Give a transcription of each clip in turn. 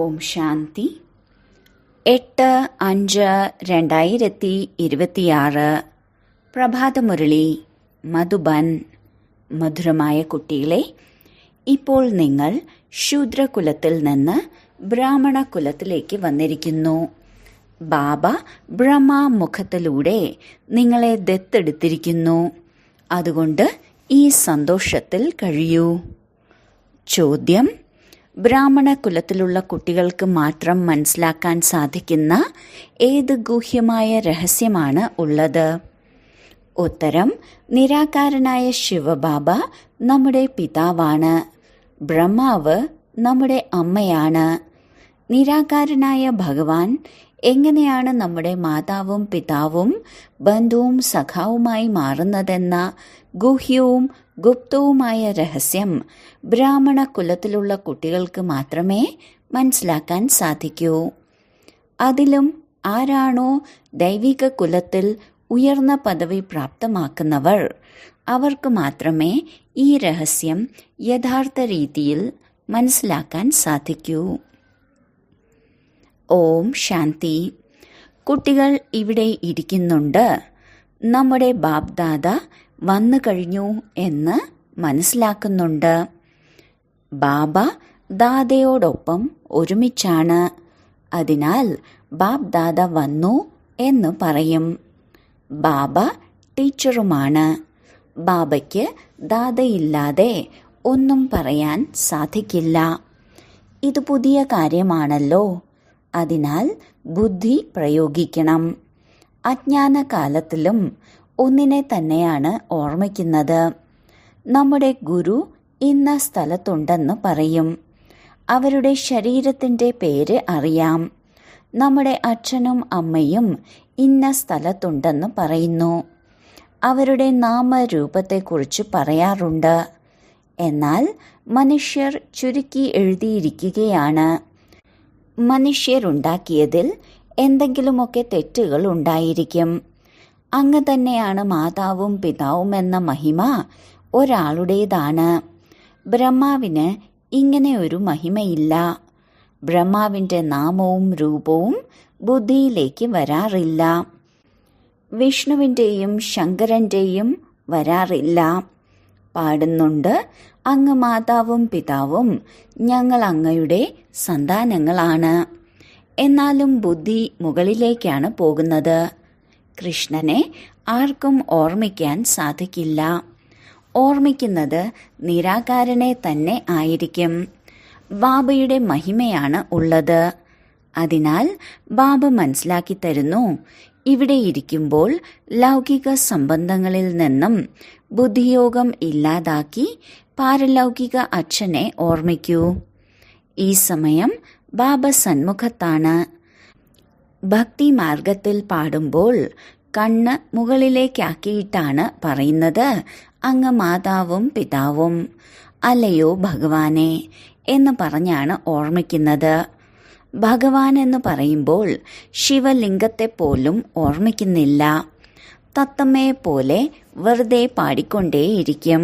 ഓം ശാന്തി. 8/5/2026 പ്രഭാതമുരളി മധുബൻ. മധുരമായ കുട്ടികളെ, ഇപ്പോൾ നിങ്ങൾ ശൂദ്രകുലത്തിൽ നിന്ന് ബ്രാഹ്മണ കുലത്തിലേക്ക് വന്നിരിക്കുന്നു. ബാബ ബ്രഹ്മമുഖത്തിലൂടെ നിങ്ങളെ ദത്തെടുത്തിരിക്കുന്നു. അതുകൊണ്ട് ഈ സന്തോഷത്തിൽ കഴിയൂ. ചോദ്യം: ബ്രാഹ്മണ കുലത്തിലുള്ള കുട്ടികൾക്ക് മാത്രം മനസ്സിലാക്കാൻ സാധിക്കുന്ന ഏത് ഗൂഹ്യമായ രഹസ്യമാണ് ഉള്ളത്? ഉത്തരം: നിരാകാരനായ ശിവബാബ നമ്മുടെ പിതാവാണ്. ബ്രഹ്മാവ് നമ്മുടെ അമ്മയാണ്. നിരാകാരനായ ഭഗവാൻ എങ്ങനെയാണ് നമ്മുടെ മാതാവും പിതാവും ബന്ധുവും സഖാവുമായി മാറുന്നതെന്ന ഗൂഹ്യവും ഗുപ്തവുമായ രഹസ്യം ബ്രാഹ്മണ കുലത്തിലുള്ള കുട്ടികൾക്ക് മാത്രമേ മനസ്സിലാക്കാൻ സാധിക്കൂ. അതിലും ആരാണോ ദൈവിക കുലത്തിൽ ഉയർന്ന പദവി പ്രാപ്തമാക്കുന്നവർ, അവർക്ക് മാത്രമേ ഈ രഹസ്യം യഥാർത്ഥ രീതിയിൽ മനസ്സിലാക്കാൻ സാധിക്കൂ. ഓം ശാന്തി. കുട്ടികൾ ഇവിടെ ഇരിക്കുന്നുണ്ട്. നമ്മുടെ ബാബ്ദാദ വന്നു കഴിഞ്ഞു എന്ന് മനസ്സിലാക്കുന്നുണ്ട്. ബാബ ദാദയോടൊപ്പം ഒരുമിച്ചാണ്. അതിനാൽ ബാബ്ദാദ വന്നു എന്ന് പറയും. ബാബ ടീച്ചറുമാണ്. ബാബയ്ക്ക് ദാദയില്ലാതെ ഒന്നും പറയാൻ സാധിക്കില്ല. ഇത് പുതിയ കാര്യമാണല്ലോ. അതിനാൽ ബുദ്ധി പ്രയോഗിക്കണം. അജ്ഞാനകാലത്തിലും ഒന്നിനെ തന്നെയാണ് ഓർമ്മിക്കുന്നത്. നമ്മുടെ ഗുരു ഇന്ന സ്ഥലത്തുണ്ടെന്ന് പറയും. അവരുടെ ശരീരത്തിൻ്റെ പേര് അറിയാം. നമ്മുടെ അച്ഛനും അമ്മയും ഇന്ന സ്ഥലത്തുണ്ടെന്ന് പറയുന്നു. അവരുടെ നാമരൂപത്തെക്കുറിച്ച് പറയാറുണ്ട്. എന്നാൽ മനുഷ്യർ ചുരുക്കി എഴുതിയിരിക്കുകയാണ്. മനുഷ്യരുണ്ടാക്കിയതിൽ എന്തെങ്കിലുമൊക്കെ തെറ്റുകൾ ഉണ്ടായിരിക്കും. അങ്ങ് തന്നെയാണ് മാതാവും പിതാവും എന്ന മഹിമ ഒരാളുടേതാണ്. ബ്രഹ്മാവിന് ഇങ്ങനെ ഒരു മഹിമയില്ല. ബ്രഹ്മാവിൻ്റെ നാമവും രൂപവും ബുദ്ധിയിലേക്ക് വരാറില്ല. വിഷ്ണുവിൻ്റെയും ശങ്കരൻ്റെയും വരാറില്ല. പാടുന്നുണ്ട്: അങ്ങ് മാതാവും പിതാവും ഞങ്ങൾ അങ്ങയുടെ സന്താനങ്ങളാണ്. എന്നാലും ബുദ്ധി മുകളിലേക്കാണ് പോകുന്നത്. കൃഷ്ണനെ ആർക്കും ഓർമ്മിക്കാൻ സാധിക്കില്ല. ഓർമ്മിക്കുന്നത് നിരാകാരനെ തന്നെ ആയിരിക്കും. ബാബയുടെ മഹിമയാണ് ഉള്ളത്. അതിനാൽ ബാബ മനസ്സിലാക്കി തരുന്നു, ഇവിടെ ഇരിക്കുമ്പോൾ ലൗകിക സംബന്ധങ്ങളിൽ നിന്നും ബുദ്ധിയോഗം ഇല്ലാതാക്കി പാരലൗകിക അച്ഛനെ ഓർമ്മിക്കൂ. ഈ സമയം ബാബ സന്മുഖത്താണ്. ഭക്തി മാർഗത്തിൽ പാടുമ്പോൾ കണ്ണ് മുകളിലേക്കാക്കിയിട്ടാണ് പറയുന്നത്: അങ്ങ് മാതാവും പിതാവും അല്ലയോ ഭഗവാനെ എന്ന് പറഞ്ഞാണ് ഓർമ്മിക്കുന്നത്. ഭഗവാൻ എന്ന് പറയുമ്പോൾ ശിവലിംഗത്തെ പോലും ഓർമ്മിക്കുന്നില്ല. തത്തമ്മയെ പോലെ വെറുതെ പാടിക്കൊണ്ടേയിരിക്കും.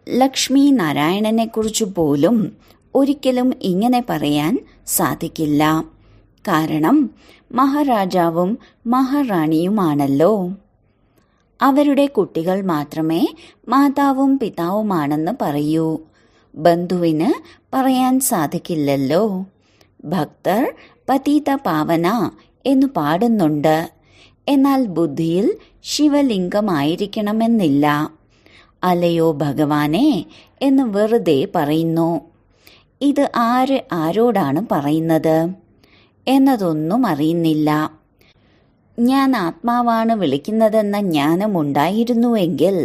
ലക്ഷ്മി നാരായണനെക്കുറിച്ച് പോലും ഒരിക്കലും ഇങ്ങനെ പറയാൻ സാധിക്കില്ല. കാരണം മഹാരാജാവും മഹാറാണിയുമാണല്ലോ. അവരുടെ കുട്ടികൾ മാത്രമേ മാതാവും പിതാവുമാണെന്ന് പറയൂ. ബന്ധുവിന് പറയാൻ സാധിക്കില്ലല്ലോ. ഭക്തർ പതിത പാവന എന്നു പാടുന്നുണ്ട്. എന്നാൽ ബുദ്ധിയിൽ ശിവലിംഗമായിരിക്കണമെന്നില്ല. അല്ലയോ ഭഗവാനെ എന്ന് വെറുതെ പറയുന്നു. ഇത് ആരോടാണ് പറയുന്നത് എന്നതൊന്നും അറിയുന്നില്ല. ഞാൻ ആത്മാവാണ് വിളിക്കുന്നതെന്ന ജ്ഞാനമുണ്ടായിരുന്നുവെങ്കിൽ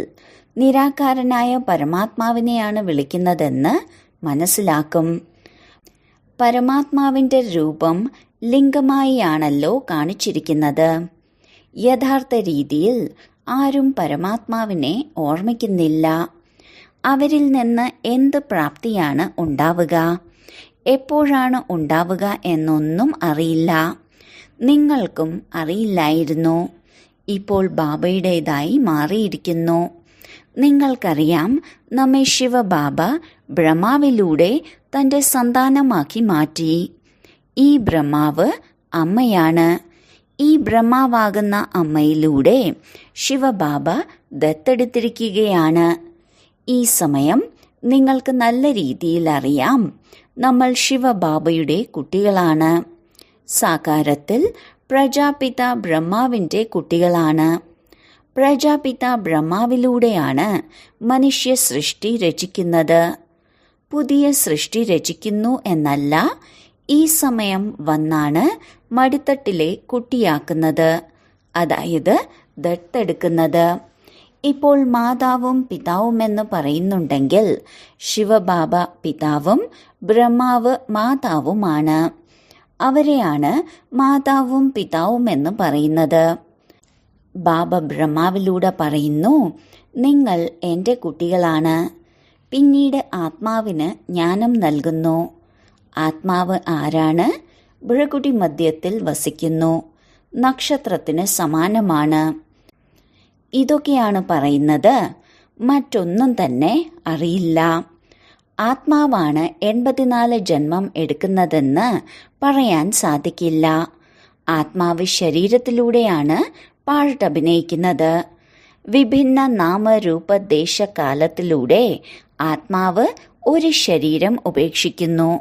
നിരാകാരനായ പരമാത്മാവിനെയാണ് വിളിക്കുന്നതെന്ന് മനസ്സിലാക്കും. പരമാത്മാവിൻ്റെ രൂപം ലിംഗമായിയാണല്ലോ കാണിച്ചിരിക്കുന്നത്. യഥാർത്ഥ രീതിയിൽ ആരും പരമാത്മാവിനെ ഓർമ്മിക്കുന്നില്ല. അവരിൽ നിന്ന് എന്ത് പ്രാപ്തിയാണ് ഉണ്ടാവുക, എപ്പോഴാണ് ഉണ്ടാവുക എന്നൊന്നും അറിയില്ല. നിങ്ങൾക്കും അറിയില്ലായിരുന്നു. ഇപ്പോൾ ബാബയുടേതായി മാറിയിരിക്കുന്നു. നിങ്ങൾക്കറിയാം, നമ്മെ ശിവബാബ ബ്രഹ്മാവിലൂടെ തന്റെ സന്താനമാക്കി മാറ്റി. ഈ ബ്രഹ്മാവ് അമ്മയാണ്. ഈ ബ്രഹ്മാവാകുന്ന അമ്മയിലൂടെ ശിവബാബ ദത്തെടുത്തിരിക്കുകയാണ്. ഈ സമയം നിങ്ങൾക്ക് നല്ല രീതിയിൽ അറിയാം, നമ്മൾ ശിവബാബയുടെ കുട്ടികളാണ്. സാകാരത്തിൽ പ്രജാപിത ബ്രഹ്മാവിന്റെ കുട്ടികളാണ്. പ്രജാപിത ബ്രഹ്മാവിലൂടെയാണ് മനുഷ്യ സൃഷ്ടി രചിക്കുന്നത്. പുതിയ സൃഷ്ടി രചിക്കുന്നു എന്നല്ല, ഈ സമയം വന്നാണ് മടിത്തട്ടിലെ കുട്ടിയാക്കുന്നത്, അതായത് ദത്തെടുക്കുന്നത്. ഇപ്പോൾ മാതാവും പിതാവുമെന്ന് പറയുന്നുണ്ടെങ്കിൽ ശിവബാബ പിതാവും ബ്രഹ്മാവ് മാതാവുമാണ്. അവരെയാണ് മാതാവും പിതാവുമെന്ന് പറയുന്നത്. ബാബ ബ്രഹ്മാവിലൂടെ പറയുന്നു, നിങ്ങൾ എൻ്റെ കുട്ടികളാണ്. പിന്നീട് ആത്മാവിന് ജ്ഞാനം നൽകുന്നു. ആത്മാവ് ആരാണ്? ഭൃകുടി മധ്യത്തിൽ വസിക്കുന്നു, നക്ഷത്രത്തിന് സമാനമാണ്. ഇതൊക്കെയാണ് പറയുന്നത്. മറ്റൊന്നും തന്നെ അറിയില്ല. ആത്മാവാണ് 84 ജന്മം എടുക്കുന്നതെന്ന് പറയാൻ സാധിക്കില്ല. ആത്മാവ് ശരീരത്തിലൂടെയാണ് പാട്ടഭിനയിക്കുന്നത്. വിഭിന്ന നാമരൂപ ദേശകാലത്തിലൂടെ ആത്മാവ് ഒരു ശരീരം ഉപേക്ഷിക്കുന്നു.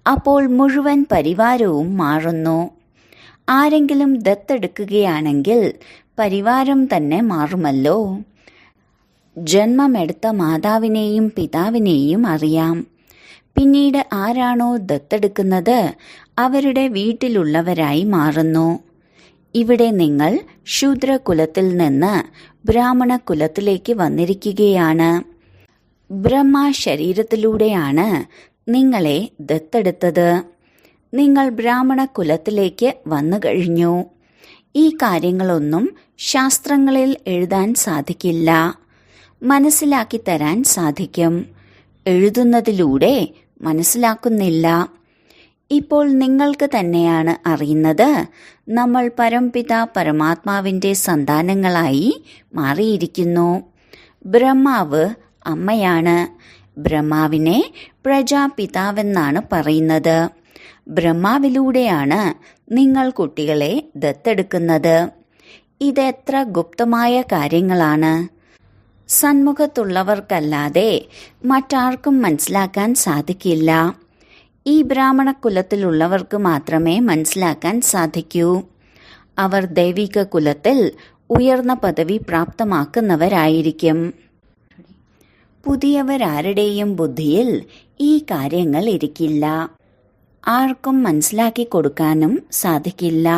അപ്പോൾ മുഴുവൻ പരിവാരവും മാറുന്നു. ആരെങ്കിലും ദത്തെടുക്കുകയാണെങ്കിൽ പരിവാരം തന്നെ മാറുമല്ലോ. ജന്മമെടുത്ത മാതാവിനെയും പിതാവിനെയും അറിയാം. പിന്നീട് ആരാണോ ദത്തെടുക്കുന്നത് അവരുടെ വീട്ടിലുള്ളവരായി മാറുന്നു. ഇവിടെ നിങ്ങൾ ശൂദ്രകുലത്തിൽ നിന്ന് ബ്രാഹ്മണ കുലത്തിലേക്ക് വന്നിരിക്കുകയാണ്. ബ്രഹ്മ ശരീരത്തിലൂടെയാണ് നിങ്ങളെ ദത്തെടുത്തത്. നിങ്ങൾ ബ്രാഹ്മണ കുലത്തിലേക്ക് വന്നു കഴിഞ്ഞു. ഈ കാര്യങ്ങളൊന്നും ശാസ്ത്രങ്ങളിൽ എഴുതാൻ സാധിക്കില്ല, മനസ്സിലാക്കി തരാൻ സാധിക്കും. എഴുതുന്നതിലൂടെ മനസ്സിലാക്കുന്നില്ല. ഇപ്പോൾ നിങ്ങൾക്ക് തന്നെയാണ് അറിയുന്നത്, നമ്മൾ പരംപിത പരമാത്മാവിന്റെ സന്താനങ്ങളായി മാറിയിരിക്കുന്നു. ബ്രഹ്മാവ് അമ്മയാണ്. ബ്രഹ്മാവിനെ പ്രജാപിതാവെന്നാണ് പറയുന്നത്. ബ്രഹ്മാവിലൂടെയാണ് നിങ്ങൾ കുട്ടികളെ ദത്തെടുക്കുന്നത്. ഇതെത്ര ഗുപ്തമായ കാര്യങ്ങളാണ്. സന്മുഖത്തുള്ളവർക്കല്ലാതെ മറ്റാർക്കും മനസ്സിലാക്കാൻ സാധിക്കില്ല. ഈ ബ്രാഹ്മണ കുലത്തിലുള്ളവർക്ക് മാത്രമേ മനസ്സിലാക്കാൻ സാധിക്കൂ. അവർ ദൈവിക കുലത്തിൽ ഉയർന്ന പദവി പ്രാപ്തമാക്കുന്നവരായിരിക്കും. പുതിയവരാരുടെയും ബുദ്ധിയിൽ ഈ കാര്യങ്ങൾ ഇരിക്കില്ല. ആർക്കും മനസ്സിലാക്കി കൊടുക്കാനും സാധിക്കില്ല.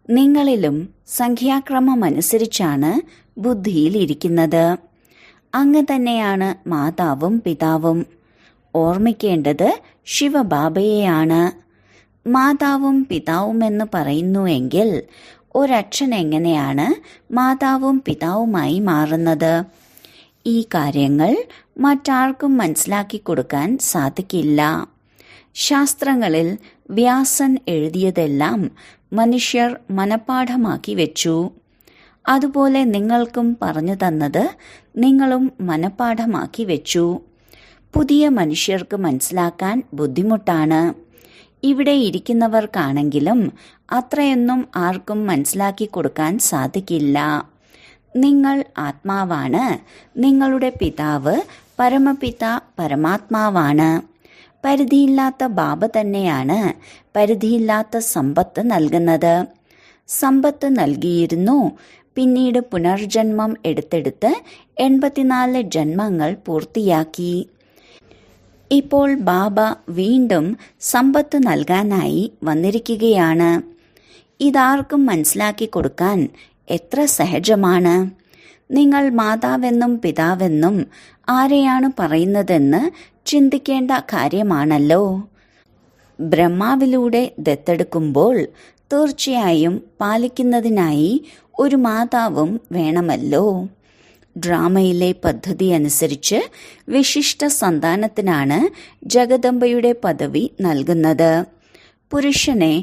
നിങ്ങളിലും സംഖ്യാക്രമമനുസരിച്ചാണ് ബുദ്ധിയിൽ ഇരിക്കുന്നത്. അങ്ങ് തന്നെയാണ് മാതാവും പിതാവും. ഓർമ്മിക്കേണ്ടത് ശിവബാബയെയാണ്. മാതാവും പിതാവുമെന്ന് പറയുന്നുവെങ്കിൽ ഒരച്ഛൻ എങ്ങനെയാണ് മാതാവും പിതാവുമായി മാറുന്നത്? ഈ കാര്യങ്ങൾ മറ്റാർക്കും മനസ്സിലാക്കി കൊടുക്കാൻ സാധിക്കില്ല. ശാസ്ത്രങ്ങളിൽ വ്യാസൻ എഴുതിയതെല്ലാം മനുഷ്യർ മനഃപാഠമാക്കി വെച്ചു. അതുപോലെ നിങ്ങൾക്കും പറഞ്ഞു തന്നത് നിങ്ങളും മനഃപാഠമാക്കി വെച്ചു. പുതിയ മനുഷ്യർക്ക് മനസ്സിലാക്കാൻ ബുദ്ധിമുട്ടാണ്. ഇവിടെ ഇരിക്കുന്നവർക്കാണെങ്കിലും അത്രയൊന്നും ആർക്കും മനസ്സിലാക്കി കൊടുക്കാൻ സാധിക്കില്ല. നിങ്ങൾ ആത്മാവാണ്. നിങ്ങളുടെ പിതാവ് പരമപിത പരമാത്മാവാണ്. പരിധിയില്ലാത്ത ബാബ തന്നെയാണ് പരിധിയില്ലാത്ത സമ്പത്ത് നൽകുന്നത്. സമ്പത്ത് നൽകിയിരുന്നു. പിന്നീട് പുനർജന്മം എടുത്തെടുത്ത് 84 ജന്മങ്ങൾ പൂർത്തിയാക്കി. ഇപ്പോൾ ബാബ വീണ്ടും സമ്പത്ത് നൽകാനായി വന്നിരിക്കുകയാണ്. ഇതാർക്കും മനസ്സിലാക്കി കൊടുക്കാൻ എത്ര സഹജമാണ്. നിങ്ങൾ മാതാവെന്നും പിതാവെന്നും ആരെയാണ് പറയുന്നതെന്ന് ചിന്തിക്കേണ്ട കാര്യമാണല്ലോ. ബ്രഹ്മാവിലൂടെ ദത്തെടുക്കുമ്പോൾ തീർച്ചയായും പാലിക്കുന്നതിനായി ഒരു മാതാവും വേണമല്ലോ. ഡ്രാമയിലെ പദ്ധതി അനുസരിച്ച് വിശിഷ്ട സന്താനത്തിനാണ് ജഗദംബയുടെ പദവി നൽകുന്നത്. പുരുഷനെ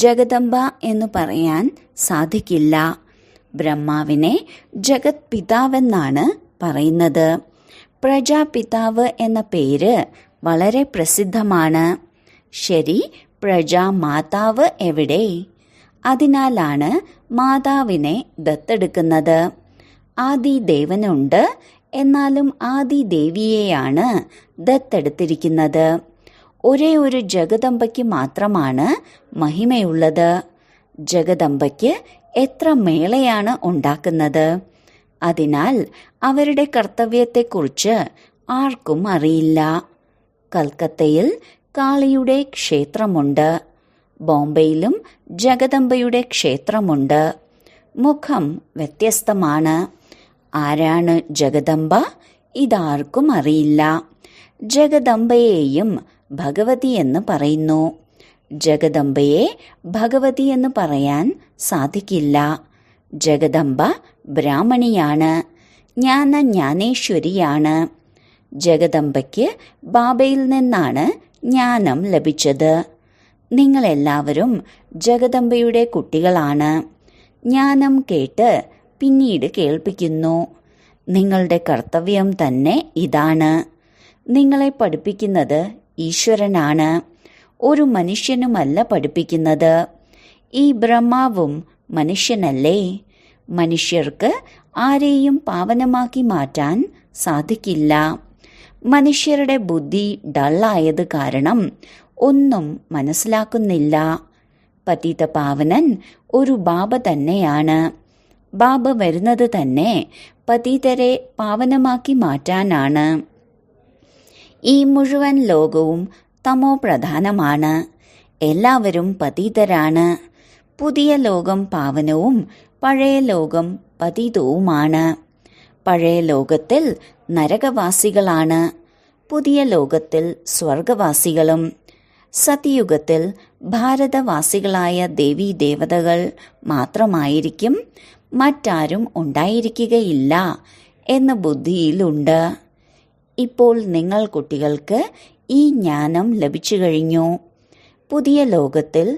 ജഗദംബ എന്ന് പറയാൻ സാധിക്കില്ല. ബ്രഹ്മാവിനെ ജഗത് പിതാവെന്നാണ് പറയുന്നത്. പ്രജാപിതാവ് എന്ന പേര് വളരെ പ്രസിദ്ധമാണ്. ശരി, പ്രജാമാതാവ് എവിടെ? അതിനാലാണ് മാതാവിനെ ദത്തെടുക്കുന്നത്. ആദിദേവനുണ്ട്, എന്നാലും ആദിദേവിയെയാണ് ദത്തെടുത്തിരിക്കുന്നത്. ഒരേ ഒരു ജഗദംബയ്ക്ക് മാത്രമാണ് മഹിമയുള്ളത്. ജഗദംബയ്ക്ക് എത്ര മേളയാണ് ഉണ്ടാക്കുന്നത്. അതിനാൽ അവരുടെ കർത്തവ്യത്തെക്കുറിച്ച് ആർക്കും അറിയില്ല. കൽക്കത്തയിൽ കാളിയുടെ ക്ഷേത്രമുണ്ട്. ബോംബെയിലും ജഗദംബയുടെ ക്ഷേത്രമുണ്ട്. മുഖം വ്യത്യസ്തമാണ്. ആരാണ് ജഗദംബ? ഇതാർക്കും അറിയില്ല. ജഗദംബയെയും ഭഗവതി എന്ന് പറയുന്നു. ജഗദംബയെ ഭഗവതി എന്ന് പറയാൻ സാധിക്കില്ല. ജഗദംബ ബ്രാഹ്മണിയാണ്, ജ്ഞാനേശ്വരിയാണ്. ജഗദംബയ്ക്ക് ബാബയിൽ നിന്നാണ് ജ്ഞാനം ലഭിച്ചത്. നിങ്ങളെല്ലാവരും ജഗദംബയുടെ കുട്ടികളാണ്. ജ്ഞാനം കേട്ട് പിന്നീട് കേൾപ്പിക്കുന്നു. നിങ്ങളുടെ കർത്തവ്യം തന്നെ ഇതാണ്. നിങ്ങളെ പഠിപ്പിക്കുന്നത് ഈശ്വരനാണ്, ഒരു മനുഷ്യനുമല്ല പഠിപ്പിക്കുന്നത്. ഈ ബ്രഹ്മാവും മനുഷ്യനല്ലേ? മനുഷ്യർക്ക് ആരെയും പാവനമാക്കി മാറ്റാൻ സാധിക്കില്ല. മനുഷ്യരുടെ ബുദ്ധി ഡള്ളായത് കാരണം ഒന്നും മനസ്സിലാക്കുന്നില്ല. പതിത പാവനൻ ഒരു ബാബ തന്നെയാണ്. ബാബ വരുന്നത് തന്നെ പതിതരെ പാവനമാക്കി മാറ്റാനാണ്. ഈ മുഴുവൻ ലോകവും തമോ പ്രധാനമാണ്. എല്ലാവരും പതിതരാണ്. പുതിയ ലോകം പാവനവും പഴയ ലോകം പതിതവുമാണ്. പഴയ ലോകത്തിൽ നരകവാസികളാണ്, പുതിയ ലോകത്തിൽ സ്വർഗവാസികളും. സത്യയുഗത്തിൽ ഭാരതവാസികളായ ദേവീ ദേവതകൾ മാത്രമായിരിക്കും, മറ്റാരും ഉണ്ടായിരിക്കുകയില്ല എന്ന ബുദ്ധിയിലുണ്ട്. ഇപ്പോൾ നിങ്ങൾ കുട്ടികൾക്ക് ഈ ജ്ഞാനം ലഭിച്ചു കഴിഞ്ഞു. പുതിയ ലോകത്തിൽ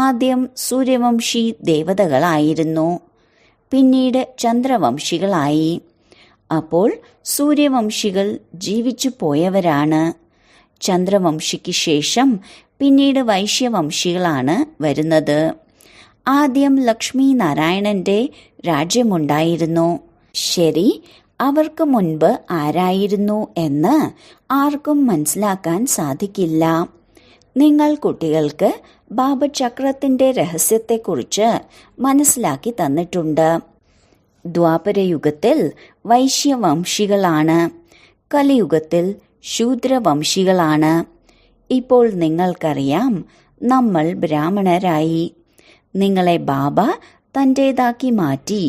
ആദ്യം സൂര്യവംശി ദേവതകളായിരുന്നു, പിന്നീട് ചന്ദ്രവംശികളായി. അപ്പോൾ സൂര്യവംശികൾ ജീവിച്ചു പോയവരാണ്. ചന്ദ്രവംശിക്ക് ശേഷം പിന്നീട് വൈശ്യവംശികളാണ് വരുന്നത്. ആദ്യം ലക്ഷ്മി നാരായണന്റെ രാജ്യമുണ്ടായിരുന്നു. ശരി, അവർക്ക് മുൻപ് ആരായിരുന്നു എന്ന് ആർക്കും മനസ്സിലാക്കാൻ സാധിക്കില്ല. നിങ്ങൾ കുട്ടികൾക്ക് ബാബ ചക്രത്തിന്റെ രഹസ്യത്തെക്കുറിച്ച് മനസ്സിലാക്കി തന്നിട്ടുണ്ട്. ദ്വാപരയുഗത്തിൽ വൈശ്യവംശികളാണ്, കലിയുഗത്തിൽ ശൂദ്രവംശികളാണ്. ഇപ്പോൾ നിങ്ങൾക്കറിയാം, നമ്മൾ ബ്രാഹ്മണരായി. നിങ്ങളെ ബാബ തന്റേതാക്കി മാറ്റി.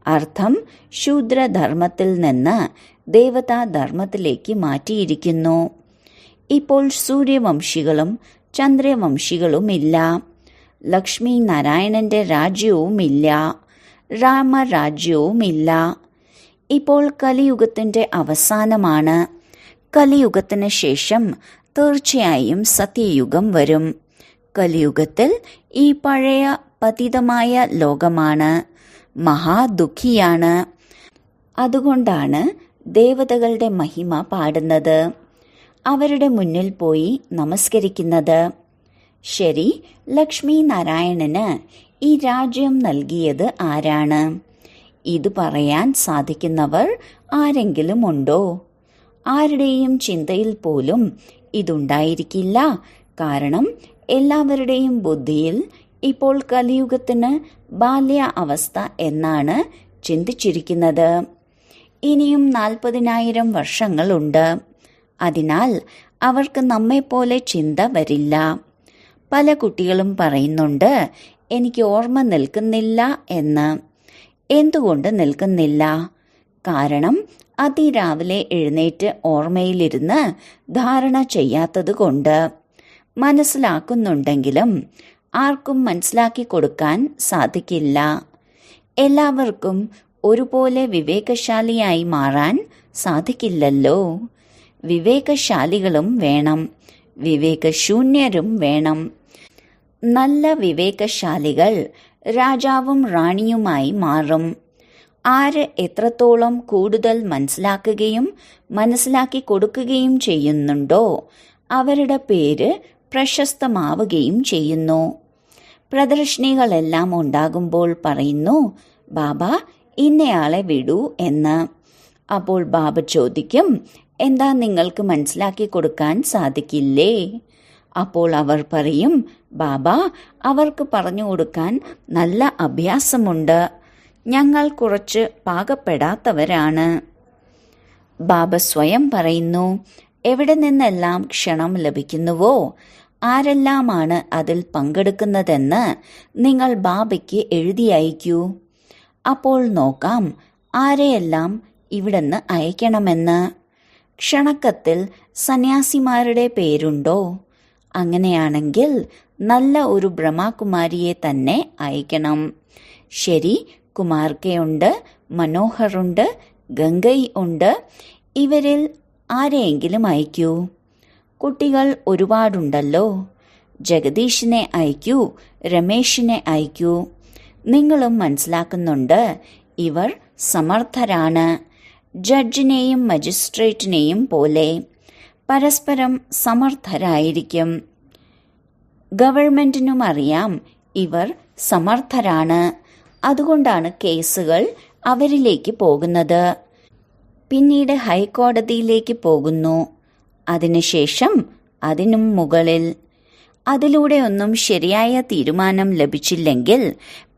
അർത്ഥം, ശൂദ്രധർമ്മത്തിൽ നിന്ന് ദേവതാധർമ്മത്തിലേക്ക് മാറ്റിയിരിക്കുന്നു. ഇപ്പോൾ സൂര്യവംശികളും ചന്ദ്രവംശികളുമില്ല, ലക്ഷ്മി നാരായണന്റെ രാജ്യവുമില്ല, രാമരാജ്യവുമില്ല. ഇപ്പോൾ കലിയുഗത്തിന്റെ അവസാനമാണ്. കലിയുഗത്തിന് ശേഷം തീർച്ചയായും സത്യയുഗം വരും. കലിയുഗത്തിൽ ഈ പഴയ പതിതമായ ലോകമാണ്, മഹാദുഃഖിയാണ്. അതുകൊണ്ടാണ് ദേവതകളുടെ മഹിമ പാടുന്നത്, അവരുടെ മുന്നിൽ പോയി നമസ്കരിക്കുന്നത്. ശരി, ലക്ഷ്മി നാരായണന് ഈ രാജ്യം നൽകിയത് ആരാണ്? ഇത് പറയാൻ സാധിക്കുന്നവർ ആരെങ്കിലും ഉണ്ടോ? ആരുടെയും ചിന്തയിൽ പോലും ഇതുണ്ടായിരിക്കില്ല. കാരണം എല്ലാവരുടെയും ബുദ്ധിയിൽ ഇപ്പോൾ കലിയുഗത്തിന് ബാല്യ അവസ്ഥ എന്നാണ് ചിന്തിച്ചിരിക്കുന്നത്. ഇനിയും 40,000 വർഷങ്ങളുണ്ട്. അതിനാൽ അവർക്ക് നമ്മെപ്പോലെ ചിന്ത വരില്ല. പല കുട്ടികളും പറയുന്നുണ്ട്, എനിക്ക് ഓർമ്മ നിൽക്കുന്നില്ല എന്ന്. എന്തുകൊണ്ട് നിൽക്കുന്നില്ല? കാരണം അതിരാവിലെ എഴുന്നേറ്റ് ഓർമ്മയിലിരുന്ന് ധാരണ ചെയ്യാത്തത് കൊണ്ട്. മനസ്സിലാക്കുന്നുണ്ടെങ്കിലും ആർക്കും മനസ്സിലാക്കി കൊടുക്കാൻ സാധിക്കില്ല. എല്ലാവർക്കും ഒരുപോലെ വിവേകശാലിയായി മാറാൻ സാധിക്കില്ലല്ലോ. വിവേകശാലികളും വേണം, വിവേകശൂന്യരും വേണം. നല്ല വിവേകശാലികൾ രാജാവും റാണിയുമായി മാറും. ആര് എത്രത്തോളം കൂടുതൽ മനസ്സിലാക്കുകയും മനസ്സിലാക്കി കൊടുക്കുകയും ചെയ്യുന്നുണ്ടോ അവരുടെ പേര് പ്രശസ്തമാവുകയും ചെയ്യുന്നു. പ്രദർശനികളെല്ലാം ഉണ്ടാകുമ്പോൾ പറയുന്നു, ബാബ ഇന്നയാളെ വിടൂ എന്ന്. അപ്പോൾ ബാബ ചോദിക്കും, എന്താ നിങ്ങൾക്ക് മനസ്സിലാക്കി കൊടുക്കാൻ സാധിക്കില്ലേ? അപ്പോൾ അവർ പറയും, ബാബ അവർക്ക് പറഞ്ഞു കൊടുക്കാൻ നല്ല അഭ്യാസമുണ്ട്, ഞങ്ങൾ കുറച്ച് പാകപ്പെടാത്തവരാണ്. ബാബ സ്വയം പറയുന്നു, എവിടെ നിന്നെല്ലാം ക്ഷണം ലഭിക്കുന്നുവോ ആരെല്ലാമാണ് അതിൽ പങ്കെടുക്കുന്നതെന്ന് നിങ്ങൾ ബാബയ്ക്ക് എഴുതി അയക്കൂ. അപ്പോൾ നോക്കാം ആരെയെല്ലാം ഇവിടുന്ന് അയക്കണമെന്ന്. ക്ഷണക്കത്തിൽ സന്യാസിമാരുടെ പേരുണ്ടോ? അങ്ങനെയാണെങ്കിൽ നല്ല ഒരു ബ്രഹ്മകുമാരിയെ തന്നെ അയക്കണം. ശരി, കുമാർക്കയുണ്ട്, മനോഹറുണ്ട്, ഗംഗൈ ഉണ്ട്. ഇവരിൽ ആരെയെങ്കിലും അയക്കൂ. കുട്ടികൾ ഒരുപാടുണ്ടല്ലോ. ജഗദീഷിനെ അയക്കൂ, രമേശിനെ അയക്കൂ. നിങ്ങളും മനസ്സിലാക്കുന്നുണ്ട്, ഇവർ സമർത്ഥരാണ്. ജഡ്ജിനെയും മജിസ്ട്രേറ്റിനെയും പോലെ പരസ്പരം സമർത്ഥരായിരിക്കും. ഗവൺമെന്റിനും അറിയാം ഇവർ സമർത്ഥരാണ്. അതുകൊണ്ടാണ് കേസുകൾ അവരിലേക്ക് പോകുന്നത്. പിന്നീട് ഹൈക്കോടതിയിലേക്ക് പോകുന്നു. അതിനുശേഷം അതിനും മുകളിൽ. അതിലൂടെ ഒന്നും ശരിയായ തീരുമാനം ലഭിച്ചില്ലെങ്കിൽ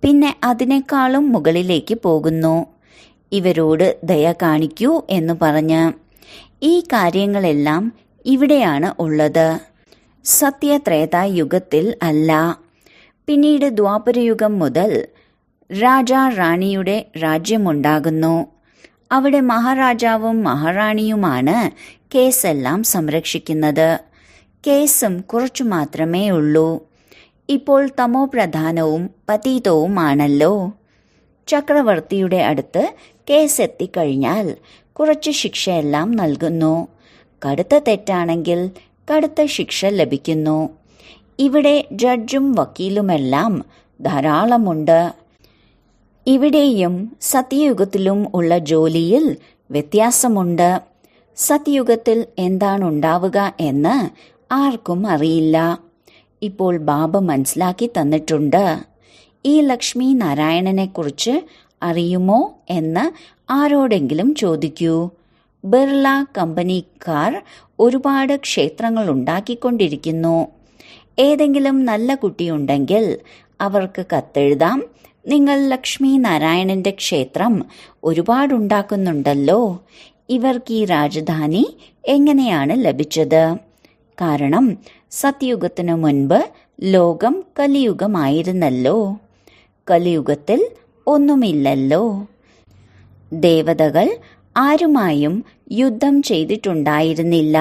പിന്നെ അതിനേക്കാളും മുകളിലേക്ക് പോകുന്നു. ഇവരോട് ദയ കാണിക്കൂ എന്ന് പറഞ്ഞ്. ഈ കാര്യങ്ങളെല്ലാം ഇവിടെയാണ് ഉള്ളത്. സത്യത്രേതായുഗത്തിൽ അല്ല. പിന്നീട് ദ്വാപരയുഗം മുതൽ രാജാ റാണിയുടെ രാജ്യമുണ്ടാകുന്നു. അവിടെ മഹാരാജാവും മഹാറാണിയുമാണ് കേസെല്ലാം സംരക്ഷിക്കുന്നത്. കേസും കുറച്ചു മാത്രമേ ഉള്ളൂ. ഇപ്പോൾ തമോ പ്രധാനവും പതീതവുമാണല്ലോ. ചക്രവർത്തിയുടെ അടുത്ത് കേസ് എത്തിക്കഴിഞ്ഞാൽ കുറച്ച് ശിക്ഷയെല്ലാം നൽകുന്നു. കടുത്ത തെറ്റാണെങ്കിൽ കടുത്ത ശിക്ഷ ലഭിക്കുന്നു. ഇവിടെ ജഡ്ജും വക്കീലുമെല്ലാം ധാരാളമുണ്ട്. ഇവിടെയും സത്യയുഗത്തിലും ഉള്ള ജോലിയിൽ വ്യത്യാസമുണ്ട്. സത്യയുഗത്തിൽ എന്താണുണ്ടാവുക എന്ന് ആർക്കും അറിയില്ല. ഇപ്പോൾ ബാബ മനസ്സിലാക്കി തന്നിട്ടുണ്ട്. ഈ ലക്ഷ്മി നാരായണനെക്കുറിച്ച് അറിയുമോ എന്ന് ആരോടെങ്കിലും ചോദിക്കൂ. ബിർള കമ്പനിക്കാർ ഒരുപാട് ക്ഷേത്രങ്ങൾ ഉണ്ടാക്കിക്കൊണ്ടിരിക്കുന്നു. ഏതെങ്കിലും നല്ല കുട്ടിയുണ്ടെങ്കിൽ അവർക്ക് കത്തെഴുതാം, നിങ്ങൾ ലക്ഷ്മി നാരായണന്റെ ക്ഷേത്രം ഒരുപാടുണ്ടാക്കുന്നുണ്ടല്ലോ. ഇവർക്ക് ഈ രാജധാനി എങ്ങനെയാണ് ലഭിച്ചത്? കാരണം സത്യയുഗത്തിനു മുൻപ് ലോകം കലിയുഗമായിരുന്നല്ലോ. കലിയുഗത്തിൽ ഒന്നുമില്ലല്ലോ. ദേവതകൾ ആരുമായും യുദ്ധം ചെയ്തിട്ടുണ്ടായിരുന്നില്ല.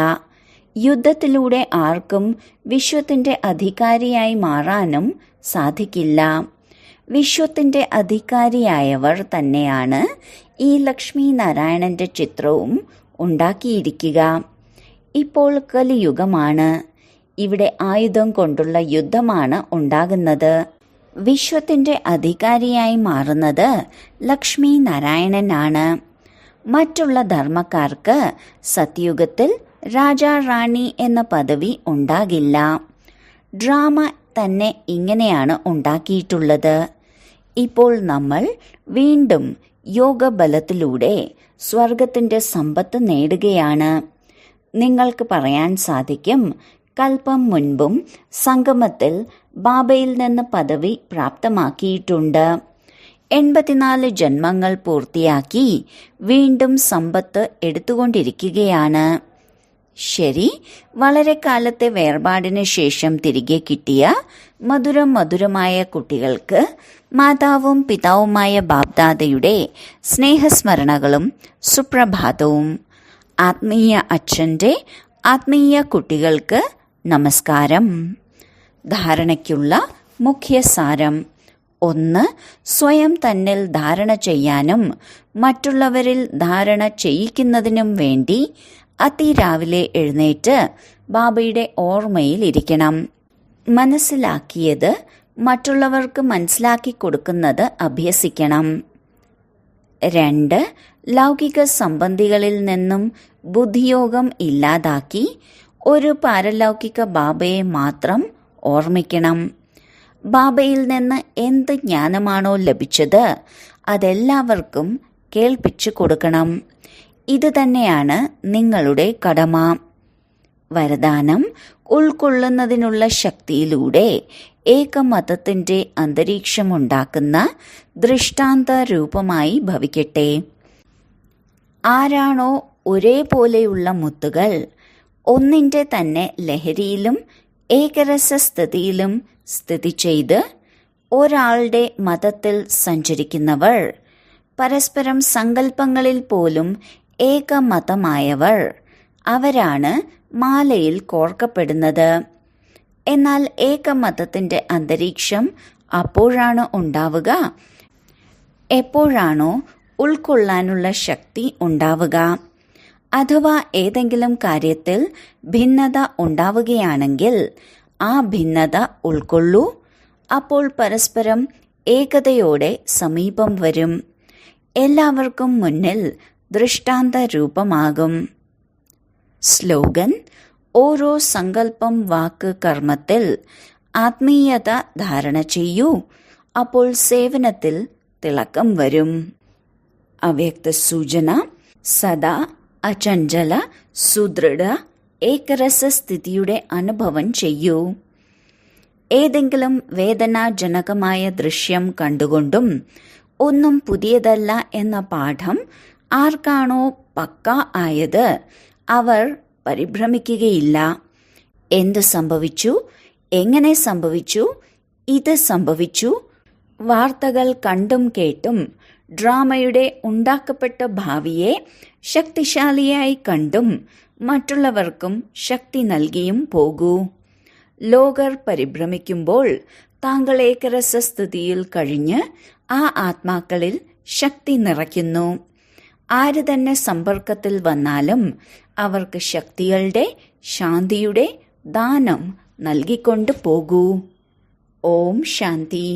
യുദ്ധത്തിലൂടെ ആർക്കും വിശ്വത്തിന്റെ അധികാരിയായി മാറാനും സാധിക്കില്ല. വിശ്വത്തിന്റെ അധികാരിയായവർ തന്നെയാണ് ഈ ലക്ഷ്മി നാരായണന്റെ ചിത്രവും ഉണ്ടാക്കിയിരിക്കുക. ഇപ്പോൾ കലിയുഗമാണ്. ഇവിടെ ആയുധം കൊണ്ടുള്ള യുദ്ധമാണ് ഉണ്ടാകുന്നത്. വിശ്വത്തിന്റെ അധികാരിയായി മാറുന്നത് ലക്ഷ്മി നാരായണനാണ്. മറ്റുള്ള ധർമ്മക്കാർക്ക് സത്യയുഗത്തിൽ രാജാ റാണി എന്ന പദവി ഉണ്ടാകില്ല. ഡ്രാമ തന്നെ ഇങ്ങനെയാണ് ഉണ്ടാക്കിയിട്ടുള്ളത്. ഇപ്പോൾ നമ്മൾ വീണ്ടും യോഗബലത്തിലൂടെ സ്വർഗത്തിന്റെ സമ്പത്ത് നേടുകയാണ്. നിങ്ങൾക്ക് പറയാൻ സാധിക്കും, കൽപ്പം മുൻപും സംഗമത്തിൽ ബാബയിൽ നിന്ന് പദവി പ്രാപ്തമാക്കിയിട്ടുണ്ട്. 84 ജന്മങ്ങൾ പൂർത്തിയാക്കി വീണ്ടും സമ്പത്ത് എടുത്തുകൊണ്ടിരിക്കുകയാണ്. ശരി, വളരെ കാലത്തെ വേർപാടിന് ശേഷം തിരികെ കിട്ടിയ മധുരമായ കുട്ടികൾക്ക് മാതാവും പിതാവുമായ ബാബ്ദാദയുടെ സ്നേഹസ്മരണകളും സുപ്രഭാതവും. ആത്മീയ അച്ഛന്റെ ആത്മീയ കുട്ടികൾക്ക് നമസ്കാരം. ധാരണയ്ക്കുള്ള മുഖ്യസാരം: 1. സ്വയം തന്നിൽ ധാരണ ചെയ്യാനും മറ്റുള്ളവരിൽ ധാരണ ചെയ്യിക്കുന്നതിനും വേണ്ടി അതിരാവിലെ എഴുന്നേറ്റ് ബാബയുടെ ഓർമ്മയിൽ ഇരിക്കണം. മനസ്സിലാക്കിയത് മറ്റുള്ളവർക്ക് മനസ്സിലാക്കി കൊടുക്കുന്നത് അഭ്യസിക്കണം. 2. ലൗകിക സംബന്ധികളിൽ നിന്നും ബുദ്ധിയോഗം ഇല്ലാതാക്കി ഒരു പാരലൗകിക ബാബയെ മാത്രം ഓർമ്മിക്കണം. ബാബയിൽ നിന്ന് എന്ത് ജ്ഞാനമാണോ ലഭിച്ചത് അതെല്ലാവർക്കും കേൾപ്പിച്ചു കൊടുക്കണം. ഇത് തന്നെയാണ് നിങ്ങളുടെ കടമ. വരദാനം ഉൾക്കൊള്ളുന്നതിനുള്ള ശക്തിയിലൂടെ ഏകമതത്തിന്റെ അന്തരീക്ഷമുണ്ടാക്കുന്ന ദൃഷ്ടാന്ത രൂപമായി ഭവിക്കട്ടെ. ആരാണോ ഒരേപോലെയുള്ള മുത്തുകൾ ഒന്നിന്റെ തന്നെ ലഹരിയിലും ഏകരസസ്ഥിതിയിലും സ്ഥിതി ചെയ്ത് ഒരാളുടെ മതത്തിൽ സഞ്ചരിക്കുന്നവർ, പരസ്പരം സങ്കല്പങ്ങളിൽ പോലും ഏകമതമായവർ, അവരാണ് മാലയിൽ കോർക്കപ്പെടുന്നത്. എന്നാൽ ഏകമതത്തിന്റെ അന്തരീക്ഷം അപ്പോഴാണ് ഉണ്ടാവുക എപ്പോഴാണോ ഉൾക്കൊള്ളാനുള്ള ശക്തി ഉണ്ടാവുക. അഥവാ ഏതെങ്കിലും കാര്യത്തിൽ ഭിന്നത ഉണ്ടാവുകയാണെങ്കിൽ ആ ഭിന്നത ഉൾക്കൊള്ളൂ. അപ്പോൾ പരസ്പരം ഏകതയോടെ സമീപം വരും. എല്ലാവർക്കും മുന്നിൽ ദൃഷ്ടാന്ത രൂപമാകും. സ്ലോഗൻ: ഓരോ സങ്കല്പം, വാക്ക്, കർമ്മത്തിൽ ആത്മീയത ധാരണ ചെയ്യൂ. അപ്പോൾ സേവനത്തിൽ തിളക്കം വരും. അവ്യക്ത സൂചന: സദാ അചഞ്ചല, സുദൃഢ, ഏകരസസ്ഥിതിയുടെ അനുഭവം ചെയ്യൂ. ഏതെങ്കിലും വേദനാജനകമായ ദൃശ്യം കണ്ടുകൊണ്ടും ഒന്നും പുതിയതല്ല എന്ന പാഠം ആർക്കാണോ പക്ക ആയത് അവർ പരിഭ്രമിക്കുകയില്ല. എന്ത് സംഭവിച്ചു, എങ്ങനെ സംഭവിച്ചു, ഇത് സംഭവിച്ചു, വാർത്തകൾ കണ്ടും കേട്ടും ഡ്രാമയുടെ ഉണ്ടാക്കപ്പെട്ട ഭാവിയെ ശക്തിശാലിയായി കണ്ടും മറ്റുള്ളവർക്കും ശക്തി നൽകിയും പോകൂ. ലോകർ പരിഭ്രമിക്കുമ്പോൾ താങ്കൾ ഏകരസസ്ഥിതിയിൽ കഴിഞ്ഞ് ആ ആത്മാക്കളിൽ ശക്തി നിറയ്ക്കുന്നു. ആര് തന്നെ സമ്പർക്കത്തിൽ വന്നാലും അവർക്ക് ശക്തികളുടെ, ശാന്തിയുടെ ദാനം നൽകിക്കൊണ്ട് പോകൂ. ഓം ശാന്തി.